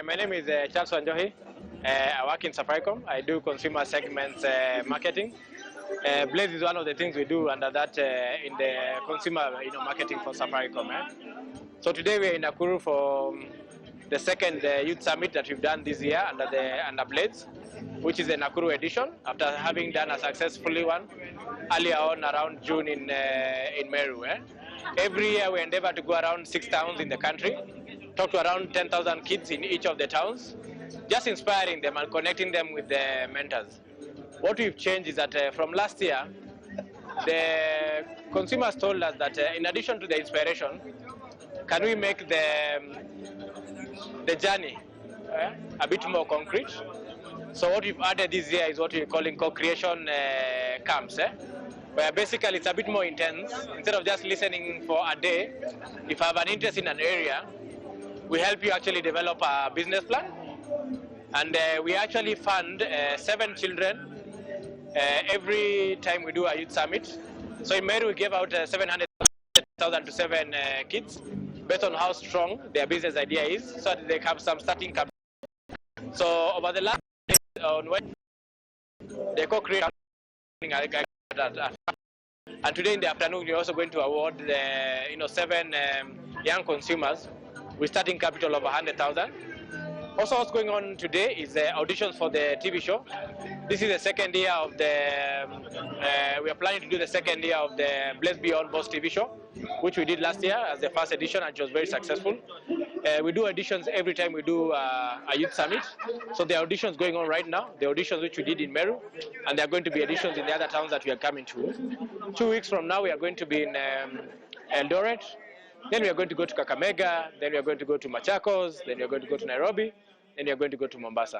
My name is Charles Wanjohi. I work in Safaricom. I do consumer segments marketing. Blaze is one of the things we do under that in the consumer marketing for Safaricom. So today we are in Nakuru for the second youth summit that we've done this year under Blaze, which is the Nakuru edition, after having done a successfully one earlier on around June in Meru. Every year we endeavor to go around 6 towns in the country, talk to around 10,000 kids in each of the towns, just inspiring them and connecting them with the mentors. What we've changed is that from last year, the consumers told us that in addition to the inspiration, can we make the journey a bit more concrete? So what we've added this year is what we're calling co-creation camps, where basically it's a bit more intense. Instead of just listening for a day, if I have an interest in an area, we help you actually develop a business plan. And we actually fund 7 children every time we do a youth summit. So in Meru, we give out 700,000 to 7 kids based on how strong their business idea is, so that they have some starting capital. So over the last on when they co-create, and today in the afternoon we're also going to award the 7 young consumers with starting capital of 100,000. Also, what's going on today is auditions for the TV show. This is the second year of we are planning to do the second year of the Blaze Beyond Boss TV show, which we did last year as the first edition, and it was very successful. We do auditions every time we do a youth summit. So the auditions going on right now, the auditions which we did in Meru, and there are going to be auditions in the other towns that we are coming to. 2 weeks from now, we are going to be in Eldoret. Then we are going to go to Kakamega, then we are going to go to Machakos, then we are going to go to Nairobi, then we are going to go to Mombasa.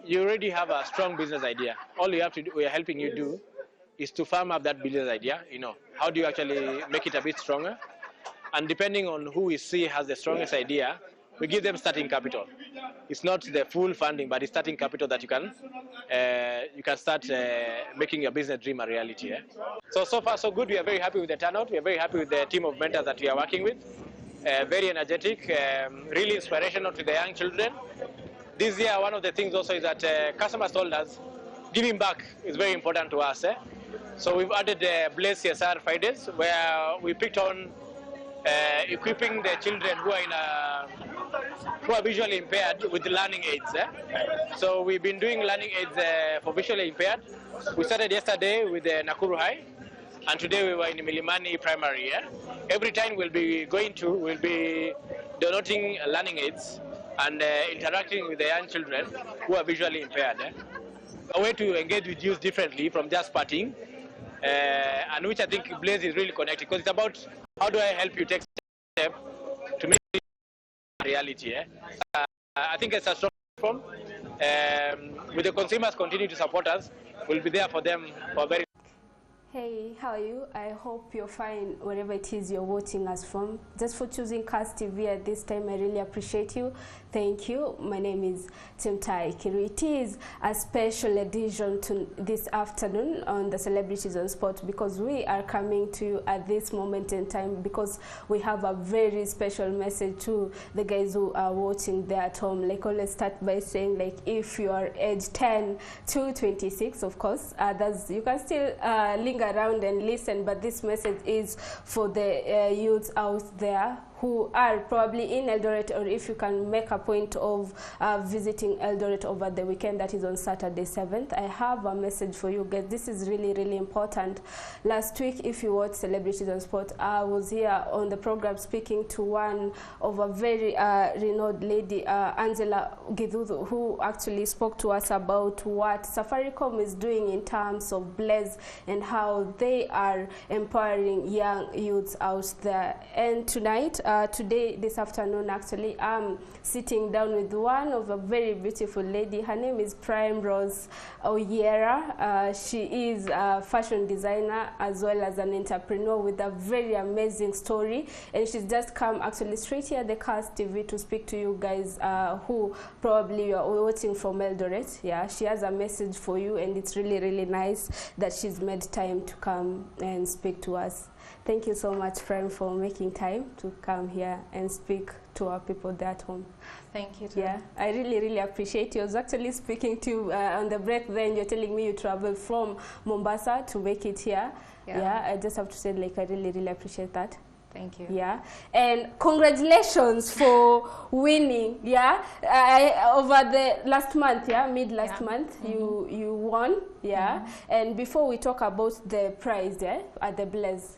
You already have a strong business idea. All you have to do, we are helping you do, is to farm up that business idea. How do you actually make it a bit stronger? And depending on who we see has the strongest idea, we give them starting capital. It's not the full funding, but it's starting capital that you can start making your business dream a reality. So far so good. We are very happy with the turnout. We are very happy with the team of mentors that we are working with. Very energetic, really inspirational to the young children. This year, one of the things also is that customers told us giving back is very important to us. So we've added Blaze CSR Fridays, where we picked on equipping the children who are visually impaired with learning aids. So we've been doing learning aids for visually impaired. We started yesterday with Nakuru High, and today we were in Milimani Primary. Every time we'll be donating learning aids and interacting with the young children who are visually impaired. A way to engage with youth differently from just partying, and which I think Blaze is really connected, because it's about how do I help you take steps to make it a reality. I think it's a strong platform. With the consumers continue to support us, we'll be there for them for a very. Hey, how are you? I hope you're fine wherever it is you're watching us from. Just for choosing KASS TV at this time, I really appreciate you. Thank you. My name is Timtai Kiru. It is a special edition to this afternoon on the Celebrities on Sport, because we are coming to you at this moment in time because we have a very special message to the guys who are watching there at home. Like, let's start by saying, like, if you are age 10 to 26, of course, you can still linger around and listen, but this message is for the youths out there who are probably in Eldoret, or if you can make a point of visiting Eldoret over the weekend, that is on Saturday 7th. I have a message for you guys. This is really, really important. Last week, if you watched Celebrities on Sport, I was here on the program speaking to one of a very renowned lady, Angela Githudu, who actually spoke to us about what Safaricom is doing in terms of Blaze and how they are empowering young youths out there. And tonight, this afternoon, actually, I'm sitting down with one of a very beautiful lady. Her name is Primerose Oyera. She is a fashion designer as well as an entrepreneur with a very amazing story, and she's just come actually straight here at the KASS TV to speak to you guys who probably are watching from Eldoret. Yeah, she has a message for you, and it's really, really nice that she's made time to come and speak to us. Thank you so much, Prime, for making time to come here and speak to our people there at home. Thank you, too. Yeah, I really, really appreciate you. I was actually speaking to you on the break then. You're telling me you traveled from Mombasa to make it here. Yeah, I just have to say, like, I really, really appreciate that. Thank you. Yeah, and congratulations for winning. Yeah, over the last month, mid last month, you won. Yeah, and before we talk about the prize, at the Blaze,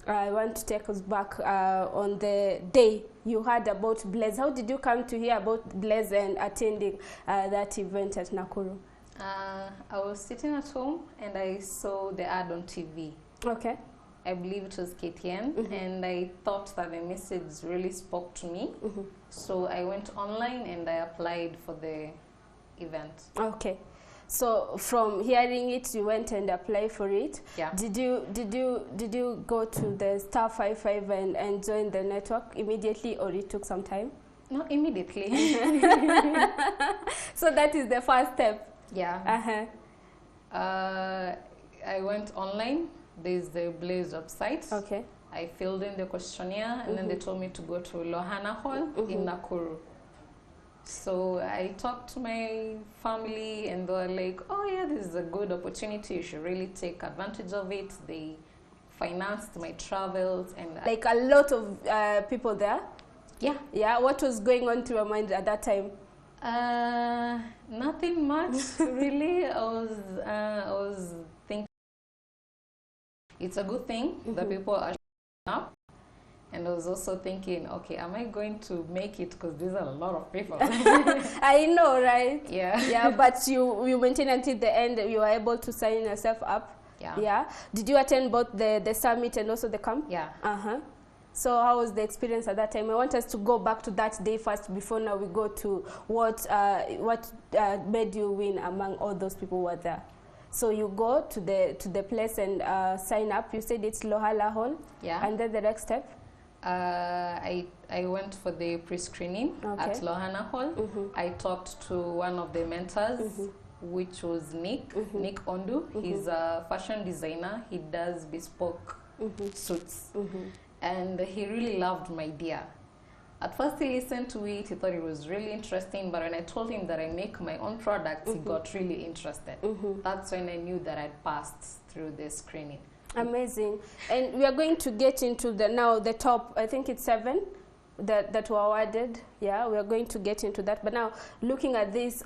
I want to take us back on the day you heard about Blaze. How did you come to hear about Blaze and attending that event at Nakuru? I was sitting at home and I saw the ad on TV. Okay. I believe it was KTN, and I thought that the message really spoke to me. So I went online and I applied for the event. Okay. So from hearing it, you went and applied for it. Yeah. Did you go to the *55 and join the network immediately, or it took some time? Not immediately. So that is the first step. Yeah. I went online. There's the Blaze website. Okay. I filled in the questionnaire, and then they told me to go to Lohana Hall in Nakuru. So I talked to my family, and they were like, oh yeah, this is a good opportunity. You should really take advantage of it. They financed my travels. And like a lot of people there? Yeah. Yeah, what was going on through your mind at that time? Nothing much, really. I was thinking it's a good thing that people are showing up. And I was also thinking, okay, am I going to make it? Because these are a lot of people. I know, right? Yeah. Yeah, but you maintain until the end. You were able to sign yourself up. Yeah. Yeah. Did you attend both the summit and also the camp? Yeah. So how was the experience at that time? I want us to go back to that day first before now we go to what made you win among all those people who were there. So you go to the place and sign up. You said it's Lohala Hall. Yeah. And then the next step? I went for the pre-screening at Lohana Hall. I talked to one of the mentors, which was Nick Ondu. He's a fashion designer. He does bespoke suits. And he really loved my idea. At first he listened to it, he thought it was really interesting, but when I told him that I make my own products, he got really interested. That's when I knew that I'd passed through the screening. Amazing. And we are going to get into the top, I think it's 7 that were awarded. Yeah, we are going to get into that. But now, looking at this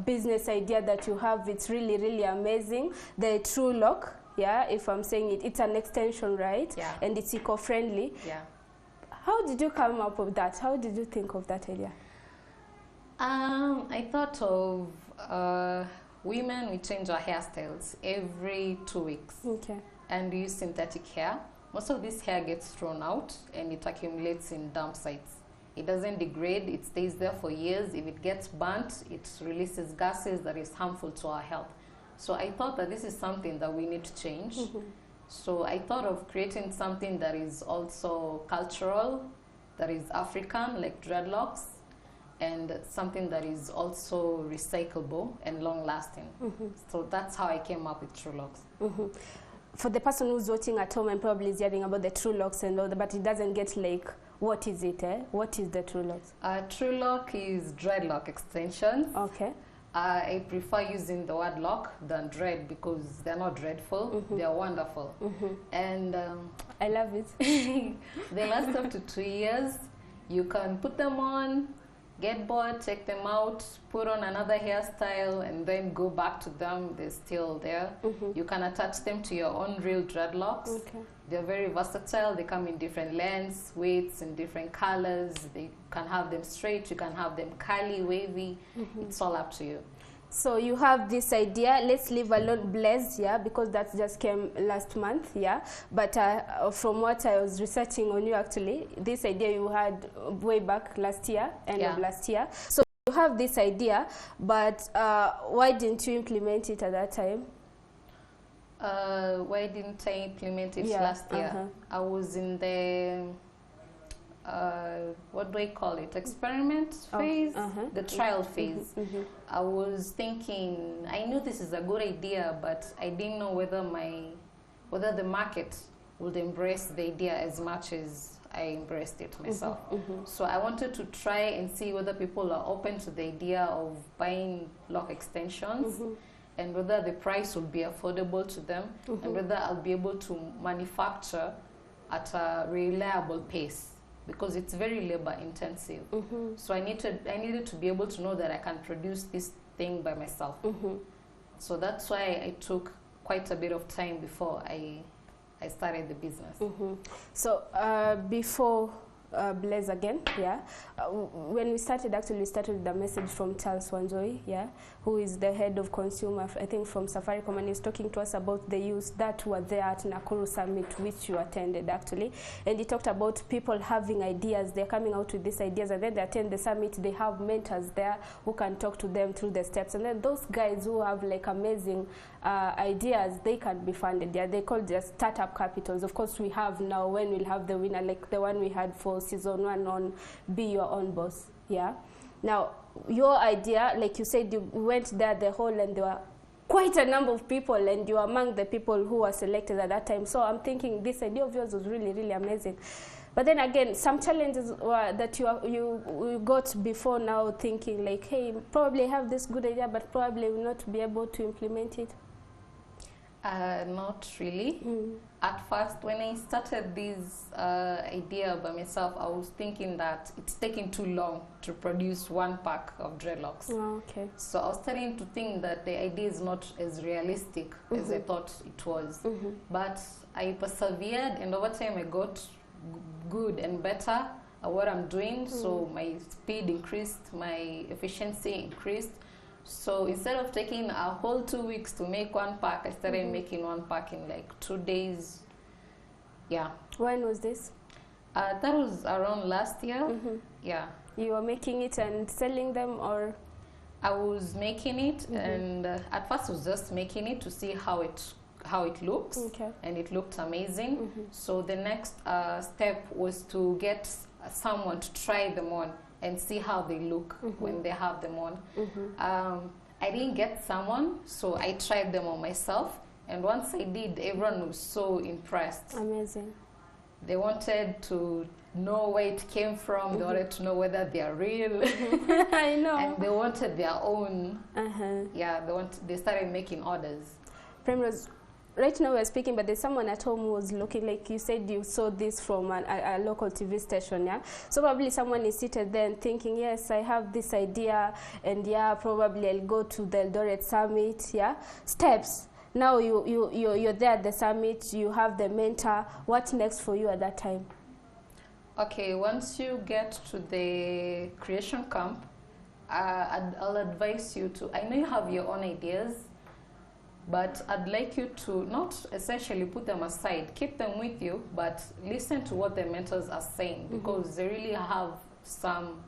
business idea that you have, it's really, really amazing. The True Lock, if I'm saying it, it's an extension, right? Yeah. And it's eco-friendly. Yeah. How did you come up with that? How did you think of that idea? I thought of women, we change our hairstyles every 2 weeks. Okay. And we use synthetic hair. Most of this hair gets thrown out and it accumulates in dump sites. It doesn't degrade, it stays there for years. If it gets burnt, it releases gases that is harmful to our health. So I thought that this is something that we need to change. So I thought of creating something that is also cultural, that is African, like dreadlocks, and something that is also recyclable and long-lasting. So that's how I came up with True Locks. For the person who's watching at home and probably is hearing about the True Locks and all that, but it doesn't get like, what is it? What is the True Locks? True Lock is dreadlock extensions. Okay. I prefer using the word lock than dread because they're not dreadful, they're wonderful. And I love it. They last up to 2 years. You can put them on, get bored, take them out, put on another hairstyle, and then go back to them. They're still there. You can attach them to your own real dreadlocks. Okay. They're very versatile. They come in different lengths, weights, and different colors. They can have them straight. You can have them curly, wavy. It's all up to you. So you have this idea, let's leave alone Blaze, because that just came last month, But from what I was researching on you, actually, this idea you had way back last year, end of last year. So you have this idea, but why didn't you implement it at that time? Why didn't I implement it last year? I was in the what do I call it? Experiment phase, the trial phase. I was thinking, I knew this is a good idea, but I didn't know whether the market would embrace the idea as much as I embraced it myself. So I wanted to try and see whether people are open to the idea of buying lock extensions, and whether the price will be affordable to them, and whether I'll be able to manufacture at a reliable pace, because it's very labor intensive. So I needed to be able to know that I can produce this thing by myself. So that's why I took quite a bit of time before I started the business. So before Blaze again, when we started, actually we started with a message from Charles Wanzoi, who is the head of consumer, I think from Safaricom, and he's talking to us about the youth that were there at Nakuru Summit, which you attended actually, and he talked about people having ideas, they're coming out with these ideas, and then they attend the summit, they have mentors there who can talk to them through the steps, and then those guys who have like amazing ideas, they can be funded. They call just startup capitals. Of course, we have now, when we'll have the winner, like the one we had for season 1 on Be Your Own Boss. Now, your idea, like you said, you went there the whole, and there were quite a number of people, and you were among the people who were selected at that time. So I'm thinking this idea of yours was really, really amazing. But then again, some challenges were that you got before now, thinking like, hey, probably have this good idea, but probably will not be able to implement it. Not really. At first, when I started this idea by myself, I was thinking that it's taking too long to produce one pack of dreadlocks. So I was starting to think that the idea is not as realistic as I thought it was. But I persevered, and over time I got good and better at what I'm doing. So my speed increased, my efficiency increased. So instead of taking a whole 2 weeks to make one pack, I started making one pack in like 2 days. When was this? That was around last year. You were making it and selling them, or? I was making it, and at first I was just making it to see how it looks, and it looked amazing. So the next step was to get someone to try them on and see how they look when they have them on. I didn't get someone, so I tried them on myself, and once I did, everyone was so impressed. Amazing. They wanted to know where it came from. They wanted to know whether they are real. I know. And they wanted their own. They started making orders. Primrose, right now we're speaking, but there's someone at home who was looking, like you said, you saw this from a local TV station, So probably someone is seated there and thinking, yes, I have this idea, and probably I'll go to the Eldoret Summit, Steps. Now you're there at the summit, you have the mentor. What's next for you at that time? Okay, once you get to the creation camp, I'll advise you to, I know you have your own ideas, but I'd like you to not essentially put them aside, keep them with you, but listen to what the mentors are saying, because they really have some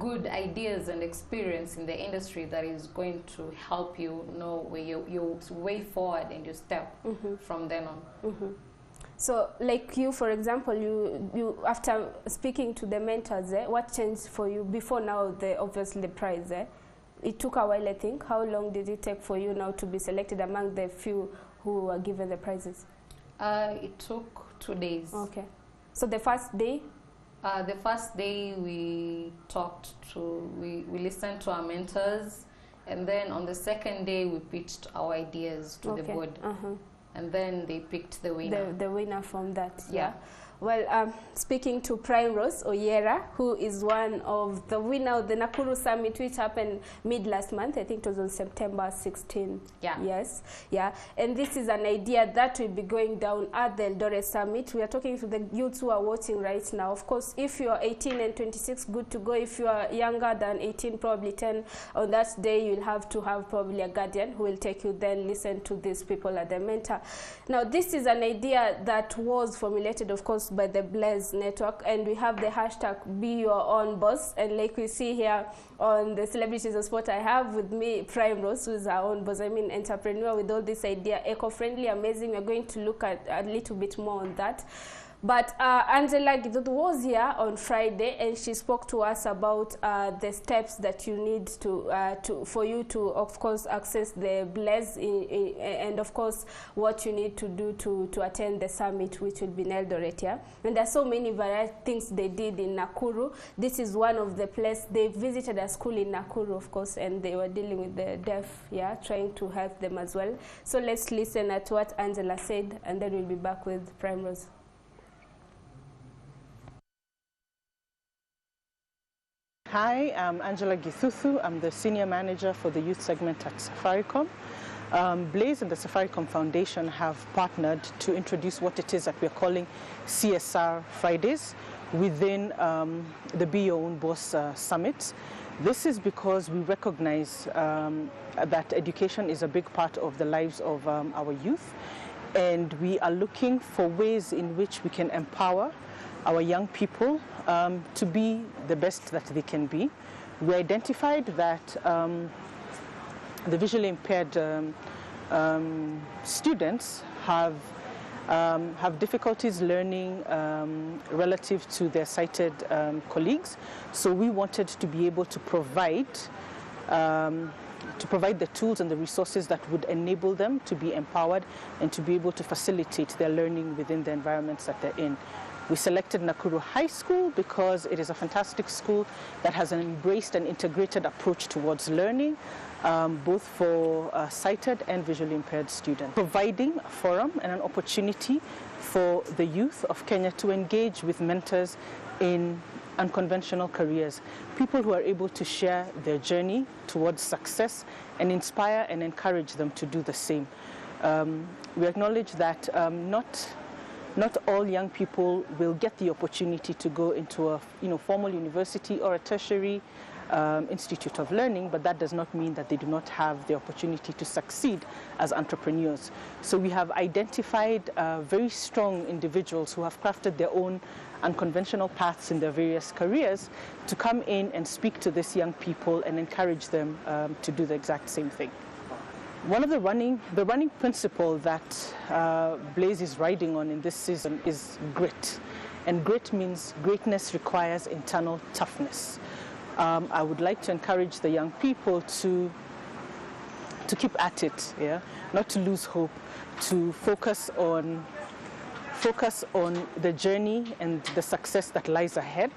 good ideas and experience in the industry that is going to help you know where your way forward and your step from then on. So, like you, for example, you after speaking to the mentors, what changed for you before now? Obviously the prize. It took a while, I think. How long did it take for you now to be selected among the few who were given the prizes? It took 2 days. Okay. So the first day? The first day we listened to our mentors, and then on the second day we pitched our ideas to the board. And then they picked the winner. The winner from that, Well, speaking to Primerose Oyera, who is one of the winner of the Nakuru Summit, which happened mid-last month. I think it was on September 16. Yes. And this is an idea that will be going down at the Eldoret Summit. We are talking to the youths who are watching right now. Of course, if you are 18 and 26, good to go. If you are younger than 18, probably 10, on that day you'll have to have probably a guardian who will take you then listen to these people at the mentor. Now, this is an idea that was formulated, of course, by the Blaze Network, and we have the hashtag Be Your Own Boss, and like we see here on the Celebrities of Sport, I have with me Primerose, who is our own boss, entrepreneur with all this idea, eco-friendly, amazing. We're going to look at a little bit more on that. But Angela Gidudu was here on Friday, and she spoke to us about the steps that you need for you to, of course, access the Blaze, and of course what you need to do to attend the summit, which will be in Eldoret. Yeah? And there are so many variety things they did in Nakuru. This is one of the places. They visited a school in Nakuru, of course, and they were dealing with the deaf, yeah, trying to help them as well. So let's listen at what Angela said, and then we'll be back with Primerose. Hi, I'm Angela Githutu. I'm the Senior Manager for the Youth Segment at Safaricom. Blaze and the Safaricom Foundation have partnered to introduce what it is that we're calling CSR Fridays within the Be Your Own Boss Summit. This is because we recognize that education is a big part of the lives of our youth, and we are looking for ways in which we can empower our young people to be the best that they can be. We identified that the visually impaired students have difficulties learning relative to their sighted colleagues. So we wanted to be able to provide the tools and the resources that would enable them to be empowered and to be able to facilitate their learning within the environments that they're in. We selected Nakuru High School because it is a fantastic school that has an embraced and integrated approach towards learning, both for sighted and visually impaired students, providing a forum and an opportunity for the youth of Kenya to engage with mentors in unconventional careers, people who are able to share their journey towards success and inspire and encourage them to do the same. We acknowledge that not all young people will get the opportunity to go into a formal university or a tertiary institute of learning, but that does not mean that they do not have the opportunity to succeed as entrepreneurs. So we have identified very strong individuals who have crafted their own unconventional paths in their various careers to come in and speak to these young people and encourage them to do the exact same thing. One of the running principle that Blaze is riding on in this season is grit. And grit means greatness requires internal toughness. I would like to encourage the young people to keep at it, yeah? Not to lose hope, to focus on the journey and the success that lies ahead.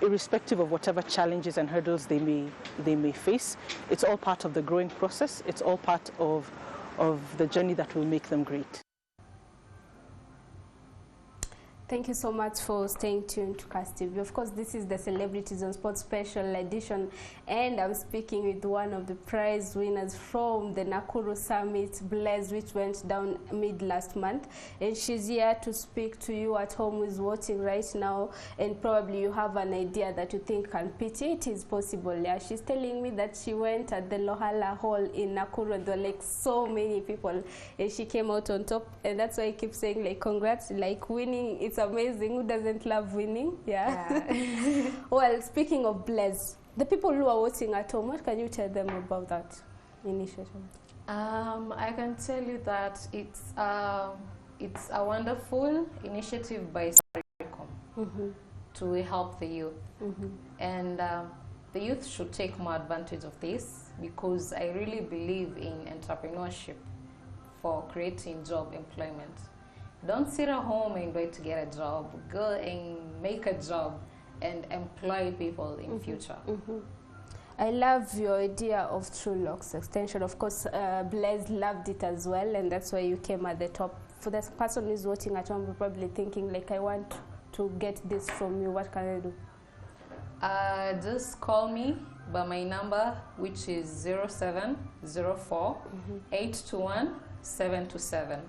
Irrespective of whatever challenges and hurdles they may face. It's all part of the growing process. It's all part of the journey that will make them great. Thank you so much for staying tuned to KASS TV. Of course, this is the Celebrities on Sports Special Edition, and I'm speaking with one of the prize winners from the Nakuru Summit, Blaze, which went down mid last month. And she's here to speak to you at home who is watching right now, and probably you have an idea that you think can pitch it. It is possible. Yeah, she's telling me that she went at the Lohala Hall in Nakuru, and there were like so many people, and she came out on top. And that's why I keep saying, like, congrats, like winning. It's amazing. Who doesn't love winning? Yeah. Well, speaking of Blaze, the people who are watching at home, what can you tell them about that initiative? I can tell you that it's a wonderful initiative by Safaricom to help the youth, and the youth should take more advantage of this, because I really believe in entrepreneurship for creating job employment. Don't sit at home and wait to get a job. Go and make a job and employ people in future. I love your idea of True Locks extension. Of course, Blaze loved it as well, and that's why you came at the top. For the person who's watching at home, probably thinking, like, I want to get this from you. What can I do? Just call me by my number, which is 0704 821 727.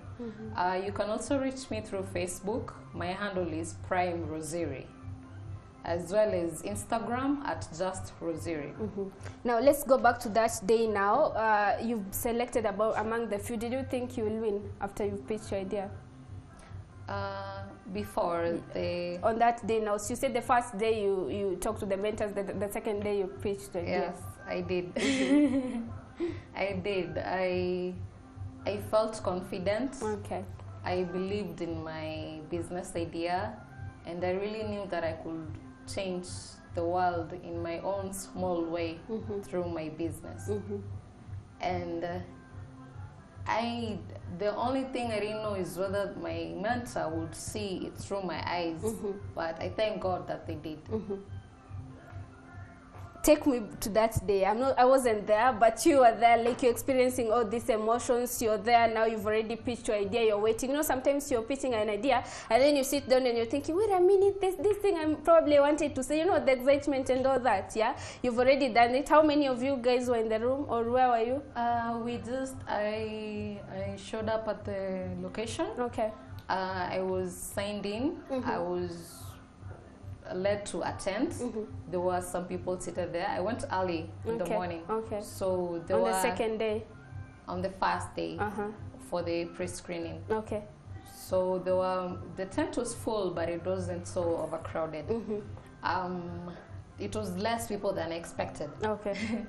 You can also reach me through Facebook. My handle is Primerose, as well as Instagram at Just Rosary. Now let's go back to that day now. You've selected among the few. Did you think you will win after you pitched your idea? Before on that day now, so you said the first day you talked to the mentors, the second day you pitched the idea. Yes, I did. I did. I felt confident. Okay. I believed in my business idea, and I really knew that I could change the world in my own small way through my business. And the only thing I didn't know is whether my mentor would see it through my eyes, but I thank God that they did. Take me to that day. I wasn't there, but you were there, like you're experiencing all these emotions. You're there now, you've already pitched your idea, you're waiting. You know, sometimes you're pitching an idea and then you sit down and you're thinking, wait a minute, this thing I probably wanted to say, you know, the excitement and all that, yeah? You've already done it. How many of you guys were in the room, or where were you? I showed up at the location. Okay. I was signed in. I was led to attend. There were some people seated there. I went early in the morning. Okay. So there on were the second day? On the first day for the pre-screening. Okay. So the tent was full, but it wasn't so overcrowded. It was less people than expected. Okay.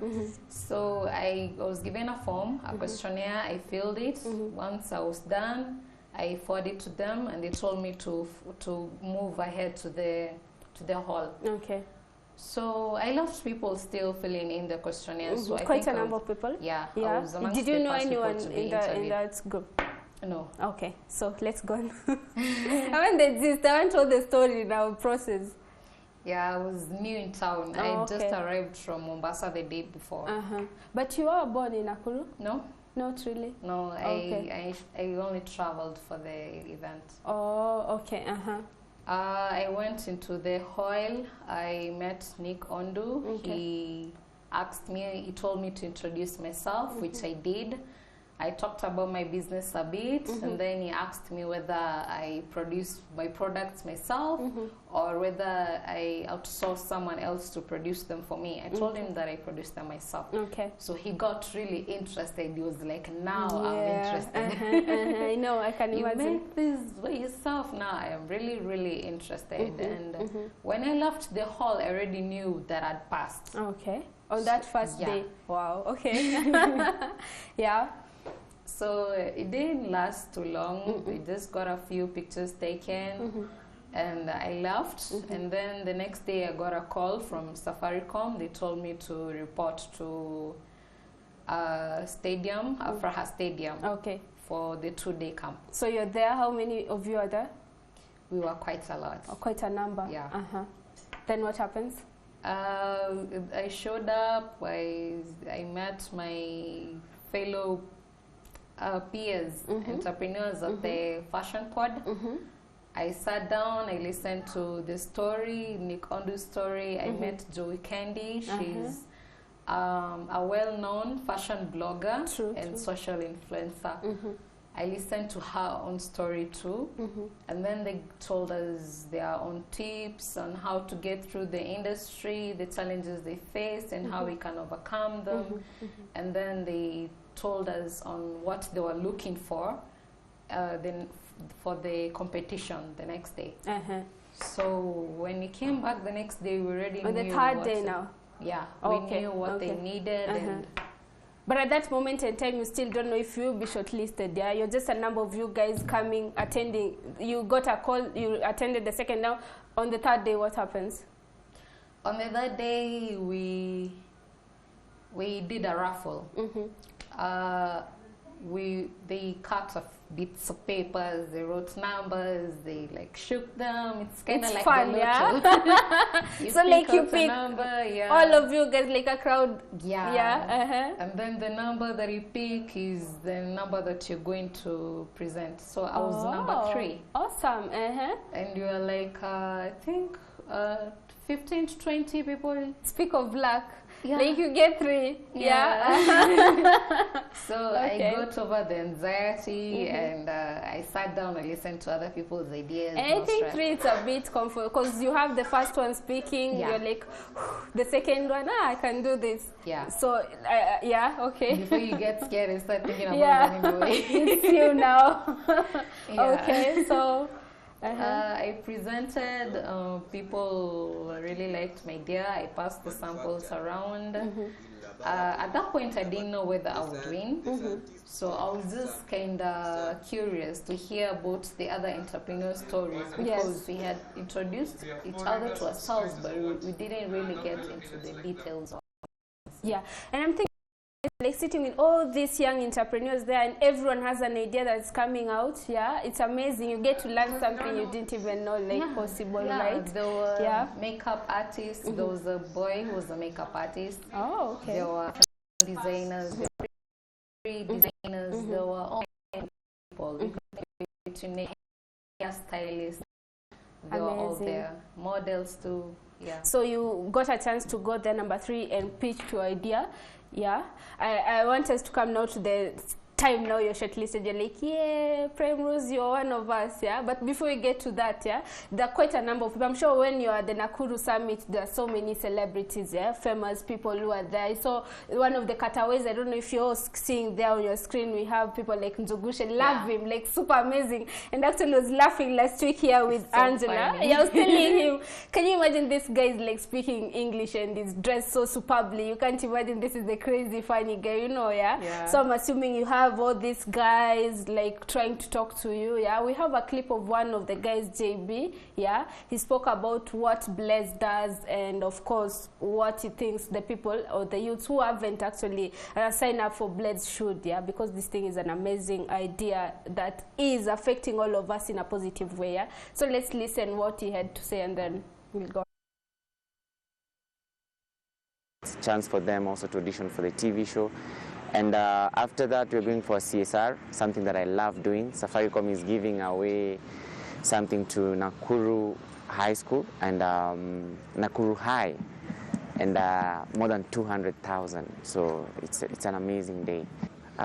So I was given a form, a questionnaire. I filled it. Once I was done, I forwarded it to them, and they told me to move ahead to the hall. Okay. So I loved people still filling in the questionnaire. So quite a number of people. Yeah. Yeah. Did you know anyone in that group? No. Okay. So let's go on. I mean, I want to tell the story now, process. Yeah, I was new in town. I just arrived from Mombasa the day before. But you were born in Nakuru? No. Not really? No, I only traveled for the event. Oh, okay. I went into the hall. I met Nick Ondu. Okay. He told me to introduce myself, which I did. I talked about my business a bit, and then he asked me whether I produce my products myself or whether I outsource someone else to produce them for me. I told him that I produce them myself. Okay. So he got really interested. He was like, now I'm interested. I know, I can imagine. You make this by yourself now. I am really, really interested. And when I left the hall, I already knew that I'd passed. Okay. On that first day. Wow. Okay. Yeah. So it didn't last too long. We just got a few pictures taken, and I left. And then the next day I got a call from Safaricom. They told me to report to stadium, Afraha Stadium, for the 2-day camp. So you're there. How many of you are there? We were quite a lot. Quite a number. Yeah. Then what happens? I showed up. I met my fellow peers, entrepreneurs of the fashion pod. I sat down, I listened to the story, Nick Ondu's story. I met Joey Candy. She's a well-known fashion blogger and social influencer. I listened to her own story too. And then they told us their own tips on how to get through the industry, the challenges they face, and how we can overcome them. And then they told us on what they were looking for then for the competition the next day. So when we came back the next day, we already knew. On the third day now? Yeah, we knew what they needed. But at that moment in time, you still don't know if you'll be shortlisted. Yeah, you're just a number of you guys coming, attending. You got a call, you attended the second now. On the third day, what happens? On the third day, we did a raffle. They cut off bits of papers, they wrote numbers, they like shook them. It's kind of like fun, yeah. So like you pick number, all of you guys like a crowd. And then the number that you pick is the number that you're going to present. So I was number 3. Awesome. And you are like I think 15 to 20 people. Speak of luck. Like you get 3. So I got over the anxiety and I sat down and listened to other people's ideas. And I think 3 it's a bit comfortable because you have the first one speaking, you're like, the second one, I can do this. So, Before you get scared and start thinking about running away. It's you now. Okay, so I presented, people really liked my idea. I passed the samples around. At that point, I didn't know whether I would win. So I was just kind of curious to hear about the other entrepreneur stories, because we had introduced each other to ourselves, but we didn't really get into the details of it. Yeah, and I'm thinking, like sitting with all these young entrepreneurs there, and everyone has an idea that's coming out. Yeah, it's amazing. You get to learn something you didn't even know possible, right? There were makeup artists. There was a boy who was a makeup artist. Oh, okay. There were designers, designers. There were all people. Hairstylists. They were all there. Models too. Yeah. So you got a chance to go there, number 3, and pitch your idea. Yeah, I want us to come now to the time now you're shortlisted. You're like, yeah, Primerose, you're one of us. Yeah, but before we get to that, yeah, there are quite a number of people. I'm sure when you're at the Nakuru Summit, there are so many celebrities, yeah, famous people who are there. So one of the cutaways, I don't know if you're seeing there on your screen, we have people like Nzogushe. Love him, like super amazing. And actually was laughing last week here with so Angela. Yeah, I was telling him, can you imagine this guy is like speaking English and is dressed so superbly? You can't imagine this is the crazy funny guy, you know, yeah? So I'm assuming you have all these guys like trying to talk to you. Yeah, we have a clip of one of the guys, JB. Yeah, he spoke about what Blaze does, and of course what he thinks the people or the youths who haven't actually signed up for Blaze should. Yeah, because this thing is an amazing idea that is affecting all of us in a positive way. Yeah, so let's listen what he had to say, and then we'll go. It's a chance for them also to audition for the TV show. And after that, we're going for a CSR, something that I love doing. Safaricom is giving away something to Nakuru High School and Nakuru High, and more than 200,000. So it's an amazing day.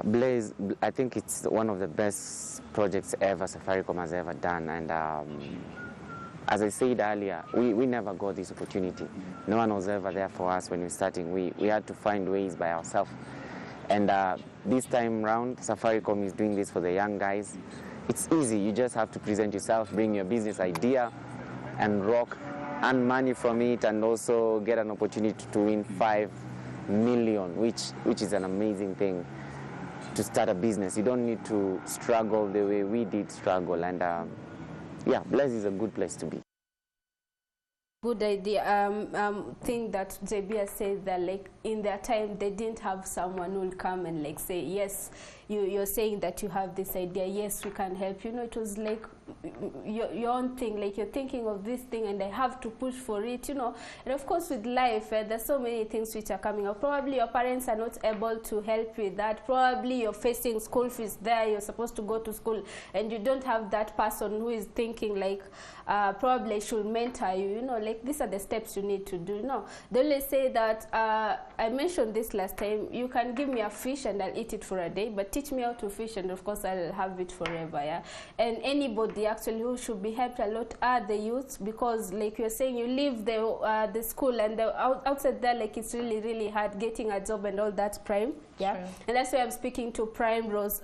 Blaze, I think it's one of the best projects ever Safaricom has ever done. And as I said earlier, we never got this opportunity. No one was ever there for us when we were starting. We had to find ways by ourselves. And this time round, Safaricom is doing this for the young guys. It's easy. You just have to present yourself, bring your business idea, and rock, earn money from it, and also get an opportunity to win 5 million, which is an amazing thing to start a business. You don't need to struggle the way we did struggle. And yeah, Blaze is a good place to be. Good idea. Thing that JB has said that like in their time they didn't have someone who will come and like say, yes, you're saying that you have this idea, yes, we can help. You know, it was like your own thing, like you're thinking of this thing and I have to push for it, you know. And of course with life, there's so many things which are coming up. Probably your parents are not able to help with that. Probably you're facing school fees there, you're supposed to go to school and you don't have that person who is thinking like, probably should mentor you, you know, like these are the steps you need to do. You know, they always say that, I mentioned this last time, you can give me a fish and I'll eat it for a day, but teach me how to fish and of course I'll have it forever. Yeah, and anybody actually who should be helped a lot are the youths, because like you're saying, you leave the school and outside there, like it's really hard getting a job and all that. Prime, yeah. Sure. And that's why I'm speaking to Primerose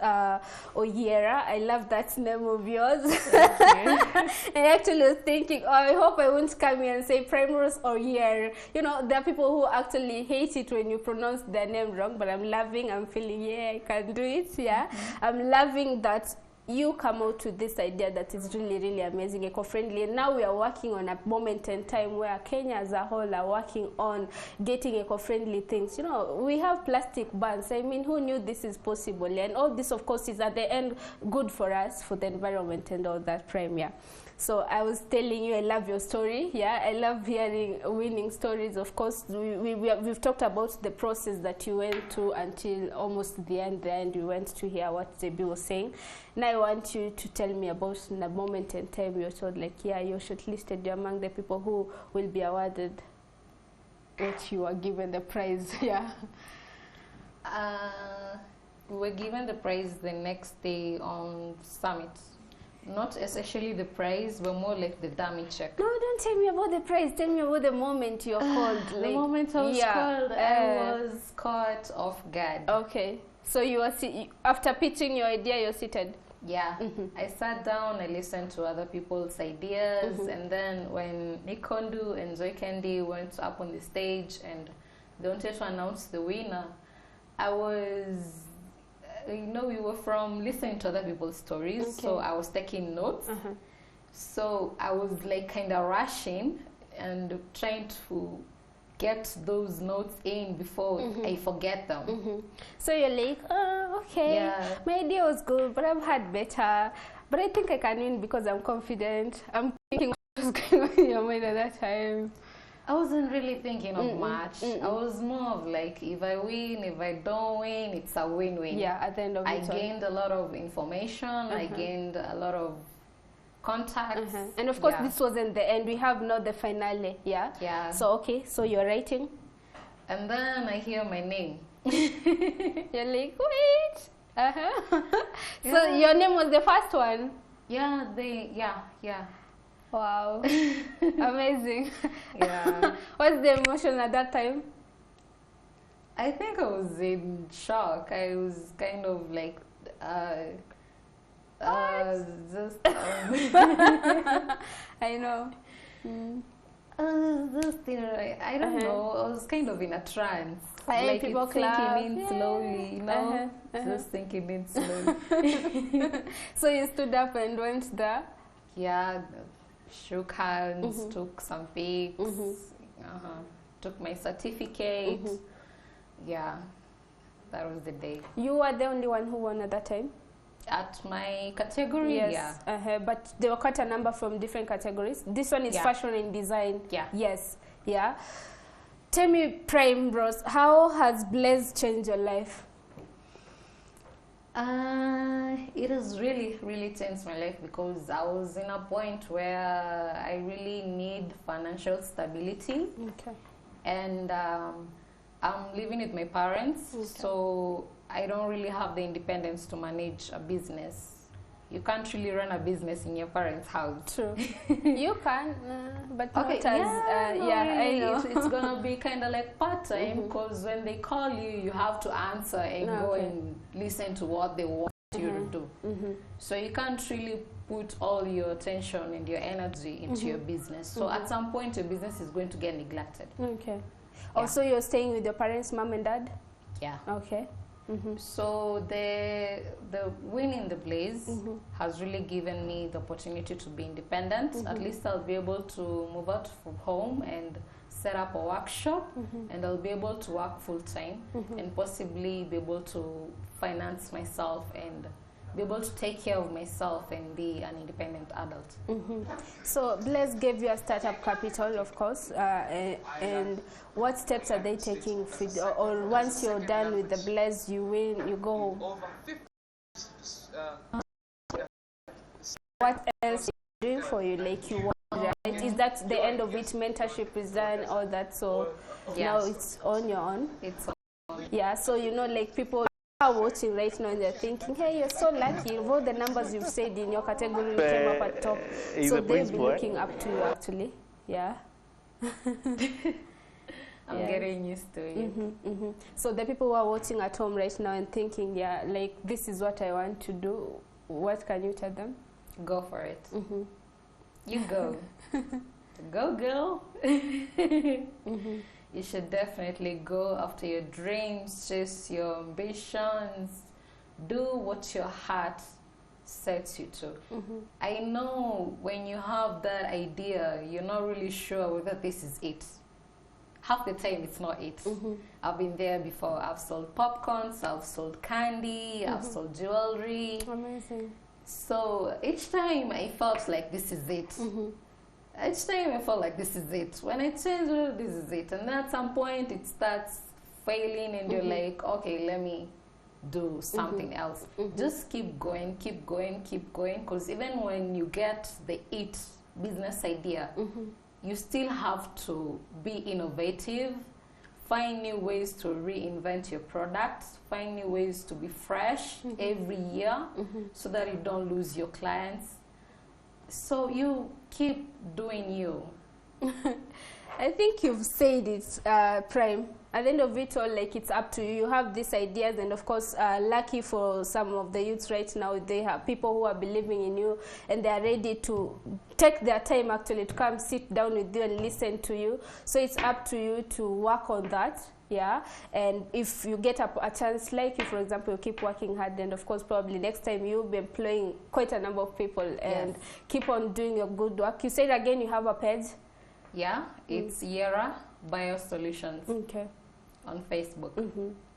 Oyiera. I love that name of yours. And I actually was thinking, oh, I hope I won't come here and say Primerose Oyiera. You know, there are people who actually hate it when you pronounce their name wrong, but I'm loving, I'm feeling, yeah, I can do it. Yeah, I'm loving that you come out with this idea that is really amazing, eco-friendly. And now we are working on a moment in time where Kenya as a whole are working on getting eco-friendly things. You know, we have plastic bans. I mean, who knew this is possible? And all this, of course, is at the end good for us, for the environment and all that. Prime, yeah. So I was telling you, I love your story. Yeah, I love hearing winning stories. Of course, we've talked about the process that you went to until almost the end. We went to hear what JB was saying. Now I want you to tell me about the moment in time you're told, like, yeah, you're shortlisted, you're among the people who will be awarded what you are given the prize. Yeah. We were given the prize the next day on Summit. Not essentially the prize, but more like the dummy check. No, don't tell me about the prize. Tell me about the moment you're called. Like, the moment I was called, I was caught off guard. Okay. So you were after pitching your idea, you're seated? Yeah, I sat down, I listened to other people's ideas, and then when Nikondu and Zoe Candy went up on the stage and they wanted to announce the winner, I was, we were from listening to other people's stories, so I was taking notes. So I was like kind of rushing and trying to get those notes in before I forget them. So you're like, oh, okay, my idea was good, but I've had better. But I think I can win because I'm confident. I'm thinking what was going on in your mind at that time. I wasn't really thinking of much. I was more of like, if I win, if I don't win, it's a win-win. Yeah, at the end of it. I gained a lot of information. I gained a lot of contacts. And of course, this wasn't the end. We have now the finale. Yeah. Yeah. So okay, so you're writing, and then I hear my name. You're like, wait. So your name was the first one. Yeah. Wow. Amazing. Yeah. What's the emotion at that time? I think I was in shock. I was kind of like, just. I know. I don't know. I was kind of in a trance. Like people thinking in slowly, just thinking in slowly. So you stood up and went there? Yeah, shook hands, took some pics, took my certificate. Yeah, that was the day. You were the only one who won at that time? At my category, yes. But there were quite a number from different categories. This one is fashion and design. Yeah. Yes. Yeah. Tell me, Primerose, how has Blaze changed your life? It has really, really changed my life because I was in a point where I really need financial stability. Okay. And I'm living with my parents, so I don't really have the independence to manage a business. You can't really run a business in your parents' house. True. You can, but not as, I know. It's going to be kind of like part-time because when they call you, you have to answer and go and listen to what they want you to do. So you can't really put all your attention and your energy into your business. So at some point, your business is going to get neglected. Okay. Also, you're staying with your parents, mom and dad? Yeah. Okay. So the winning the Blaze has really given me the opportunity to be independent. At least I'll be able to move out from home and set up a workshop, and I'll be able to work full time and possibly be able to finance myself and be able to take care of myself and be an independent adult. So Blaze gave you a startup capital, of course, and what steps are they taking for you, or once you're done with the Blaze, you win, you go home? What else is doing for you, like you want? Right? Is that the end of it? Mentorship is done, all that, so now it's on your own? It's on. Yeah, so like people are watching right now and they're thinking, hey, you're so lucky, of all the numbers you've said in your category, you came up at top. So they'll be looking up to you, actually. Yeah. I'm getting used to it. So the people who are watching at home right now and thinking, yeah, like this is what I want to do, what can you tell them? Go for it. You go. Go, girl. You should definitely go after your dreams, chase your ambitions, do what your heart sets you to. I know when you have that idea, you're not really sure whether this is it. Half the time it's not it. I've been there before. I've sold popcorns, I've sold candy, I've sold jewelry. Amazing. So each time I felt like this is it. Each time I felt like this is it. When I change it, this is it. And then at some point it starts failing and you're like, okay, let me do something else. Just keep going, keep going, keep going. Because even when you get the it business idea, you still have to be innovative, find new ways to reinvent your products, find new ways to be fresh every year so that you don't lose your clients. So you keep doing you. I think you've said it, Prime. At the end of it all, like, it's up to you. You have these ideas, and of course, lucky for some of the youths right now, they have people who are believing in you, and they are ready to take their time actually to come sit down with you and listen to you. So it's up to you to work on that. Yeah, and if you get a chance, like you, for example, you keep working hard, and of course, probably next time you'll be employing quite a number of people, and keep on doing your good work. You said again you have a page? Yeah, it's Yera Biosolutions. Okay. On Facebook.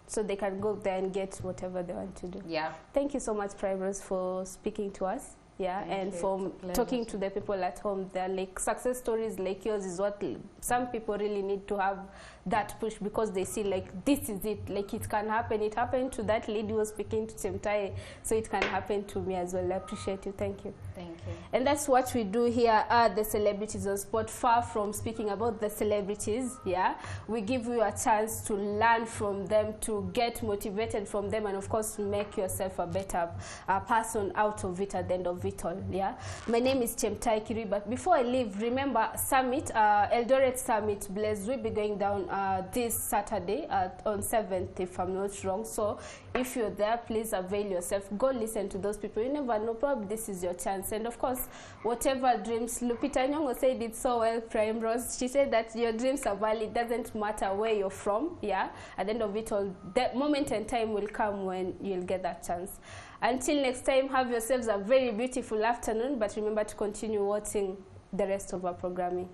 So they can go there and get whatever they want to do. Yeah. Thank you so much, Primerose, for speaking to us. Yeah, and for talking to the people at home. They're like, success stories like yours is what some people really need to have, that push, because they see like, this is it, like it can happen. It happened to that lady who was speaking to Chemtai, so it can happen to me as well. I appreciate you. Thank you. Thank you. And that's what we do here at the Celebrities on Spot. Far from speaking about the celebrities, yeah, we give you a chance to learn from them, to get motivated from them, and of course make yourself a better person out of it at the end of it all. Yeah, my name is Chemtai Kirui, but before I leave, remember Summit, Eldoret Summit Blaze will be going down this Saturday on 7th, if I'm not wrong. So if you're there, please avail yourself. Go listen to those people. You never know, probably this is your chance. And of course, whatever dreams, Lupita Nyong'o said it so well, Primerose. She said that your dreams are valid. Doesn't matter where you're from. Yeah, at the end of it all, that moment and time will come when you'll get that chance. Until next time, have yourselves a very beautiful afternoon, but remember to continue watching the rest of our programming.